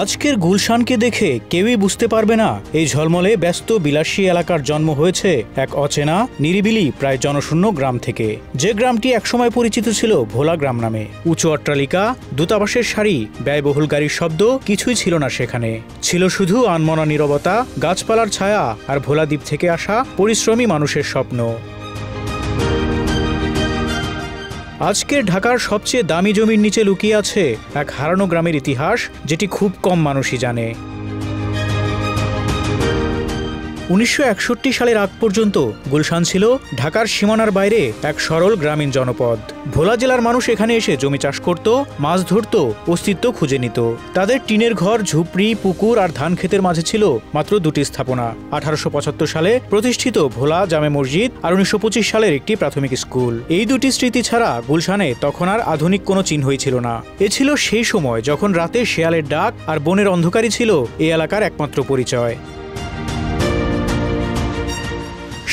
আজকের গুলশানকে দেখে কেউই বুঝতে পারবে না এই ঝলমলে ব্যস্ত বিলাসী এলাকার জন্ম হয়েছে এক অচেনা নিরিবিলি প্রায় জনশূন্য গ্রাম থেকে। যে গ্রামটি একসময় পরিচিত ছিল ভোলা গ্রাম নামে। উঁচু অট্টালিকা, দূতাবাসের সারি, ব্যয়বহুল গাড়ির শব্দ কিছুই ছিল না সেখানে। ছিল শুধু আনমনা নীরবতা, গাছপালার ছায়া আর ভোলা দ্বীপ থেকে আসা পরিশ্রমী মানুষের স্বপ্ন। আজকের ঢাকার সবচেয়ে দামি জমির নিচে লুকিয়ে আছে এক হারানো গ্রামের ইতিহাস, যেটি খুব কম মানুষই জানে। ১৯৬১ সালের আগ পর্যন্ত গুলশান ছিল ঢাকার সীমানার বাইরে এক সরল গ্রামীণ জনপদ। ভোলা জেলার মানুষ এখানে এসে জমি চাষ করত, মাছ ধরত, অস্তিত্ব খুঁজে নিত। তাদের টিনের ঘর, ঝুপড়ি, পুকুর আর ধান ক্ষেতের মাঝে ছিল মাত্র দুটি স্থাপনা: ১৮৭৫ সালে প্রতিষ্ঠিত ভোলা জামে মসজিদ আর ১৯২৫ সালের একটি প্রাথমিক স্কুল। এই দুটি স্মৃতি ছাড়া গুলশানে তখন আর আধুনিক কোনো চিহ্নই ছিল না। এ ছিল সেই সময় যখন রাতে শেয়ালের ডাক আর বনের অন্ধকারই ছিল এই এলাকার একমাত্র পরিচয়।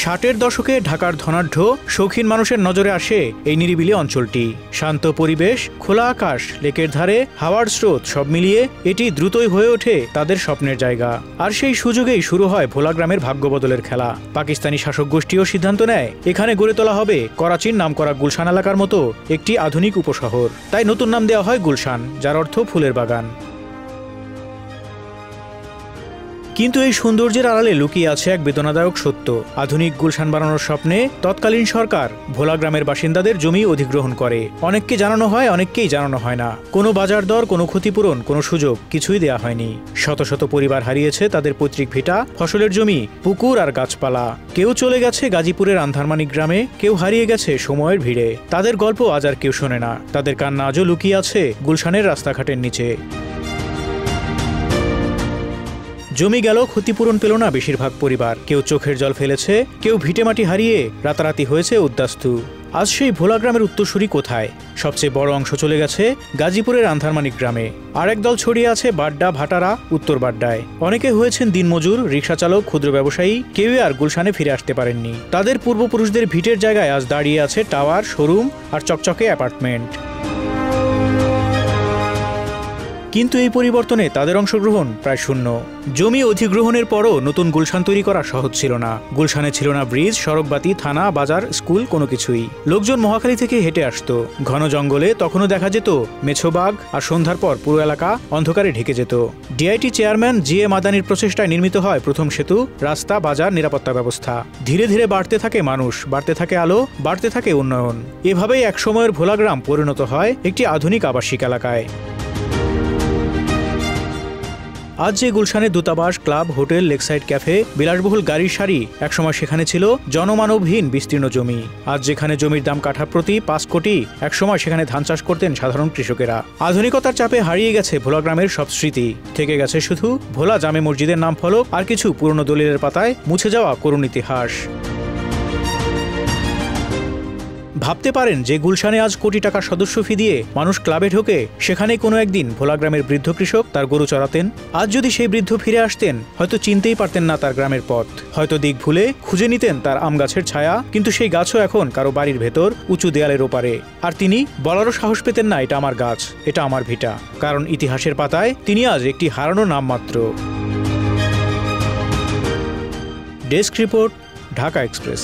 ৬০-এর দশকে ঢাকার ধনাঢ্য শৌখিন মানুষের নজরে আসে এই নিরিবিলি অঞ্চলটি। শান্ত পরিবেশ, খোলা আকাশ, লেকের ধারে হাওয়ার স্রোত, সব মিলিয়ে এটি দ্রুতই হয়ে ওঠে তাদের স্বপ্নের জায়গা। আর সেই সুযোগেই শুরু হয় ভোলা গ্রামের ভাগ্যবদলের খেলা। পাকিস্তানি শাসক গোষ্ঠীও সিদ্ধান্ত নেয় এখানে গড়ে তোলা হবে করাচির নামকরা গুলশান এলাকার মতো একটি আধুনিক উপশহর। তাই নতুন নাম দেওয়া হয় গুলশান, যার অর্থ ফুলের বাগান। কিন্তু এই সৌন্দর্যের আড়ালে লুকিয়ে আছে এক বেদনাদায়ক সত্য। আধুনিক গুলশান বানানোর স্বপ্নে তৎকালীন সরকার ভোলা গ্রামের বাসিন্দাদের জমি অধিগ্রহণ করে। অনেককে জানানো হয়, অনেককেই জানানো হয় না। কোনো বাজার দর, কোনো ক্ষতিপূরণ, কোনো সুযোগ কিছুই দেয়া হয়নি। শত শত পরিবার হারিয়েছে তাদের পৈতৃক ভিটা, ফসলের জমি, পুকুর আর গাছপালা। কেউ চলে গেছে গাজীপুরের আন্ধারমানিক গ্রামে, কেউ হারিয়ে গেছে সময়ের ভিড়ে। তাদের গল্প আজ আর কেউ শোনে না। তাদের কান্না আজও লুকিয়ে আছে গুলশানের রাস্তাঘাটের নিচে। জমি গেল, ক্ষতিপূরণ পেল না বেশিরভাগ পরিবার। কেউ চোখের জল ফেলেছে, কেউ ভিটেমাটি হারিয়ে রাতারাতি হয়েছে উদ্বাস্তু। আজ সেই ভোলা গ্রামের উত্তরসূরি কোথায়? সবচেয়ে বড় অংশ চলে গেছে গাজীপুরের আন্ধারমানিক গ্রামে। আরেক দল ছড়িয়ে আছে বাড্ডা, ভাটারা, উত্তর বাড্ডায়। অনেকে হয়েছেন দিনমজুর, রিকশাচালক, ক্ষুদ্র ব্যবসায়ী। কেউই আর গুলশানে ফিরে আসতে পারেননি। তাদের পূর্বপুরুষদের ভিটের জায়গায় আজ দাঁড়িয়ে আছে টাওয়ার, শোরুম আর চকচকে অ্যাপার্টমেন্ট। কিন্তু এই পরিবর্তনে তাদের অংশগ্রহণ প্রায় শূন্য। জমি অধিগ্রহণের পরও নতুন গুলশান তৈরি করা সহজ ছিল না। গুলশানে ছিল না ব্রিজ, সড়কবাতি, থানা, বাজার, স্কুল, কোনো কিছুই। লোকজন মহাখালী থেকে হেঁটে আসতো। ঘন জঙ্গলে তখনও দেখা যেত মেছোবাঘ, আর সন্ধ্যার পর পুরো এলাকা অন্ধকারে ঢেকে যেত। DIT chairman জি.এ. মাদানির প্রচেষ্টায় নির্মিত হয় প্রথম সেতু, রাস্তা, বাজার, নিরাপত্তা ব্যবস্থা। ধীরে ধীরে বাড়তে থাকে মানুষ, বাড়তে থাকে আলো, বাড়তে থাকে উন্নয়ন। এভাবেই একসময়ের ভোলা গ্রাম পরিণত হয় একটি আধুনিক আবাসিক এলাকায়। আজ যে গুলশানে দূতাবাস, ক্লাব, হোটেল, লেকসাইড ক্যাফে, বিলাসবহুল গাড়ির সারি, একসময় সেখানে ছিল জনমানবহীন বিস্তীর্ণ জমি। আজ যেখানে জমির দাম কাঠা প্রতি ৫ কোটি, একসময় সেখানে ধান চাষ করতেন সাধারণ কৃষকেরা। আধুনিকতার চাপে হারিয়ে গেছে ভোলা গ্রামের সব স্মৃতি। থেকে গেছে শুধু ভোলা জামে মসজিদের নাম ফলক আর কিছু পুরনো দলিলের পাতায় মুছে যাওয়া করুণ ইতিহাস। ভাবতে পারেন যে গুলশানে আজ কোটি টাকার সদস্য ফি দিয়ে মানুষ ক্লাবে ঢোকে, সেখানে কোনো একদিন ভোলা গ্রামের বৃদ্ধ কৃষক তার গরু চড়াতেন। আজ যদি সেই বৃদ্ধ ফিরে আসতেন, হয়তো চিনতেই পারতেন না তার গ্রামের পথ। হয়তো দিক ভুলে খুঁজে নিতেন তার আম গাছের ছায়া, কিন্তু সেই গাছও এখন কারো বাড়ির ভেতর উঁচু দেয়ালের ওপারে। আর তিনি বলারও সাহস পেতেন না, এটা আমার গাছ, এটা আমার ভিটা। কারণ ইতিহাসের পাতায় তিনি আজ একটি হারানো নাম মাত্র। Desk report, Dhaka express.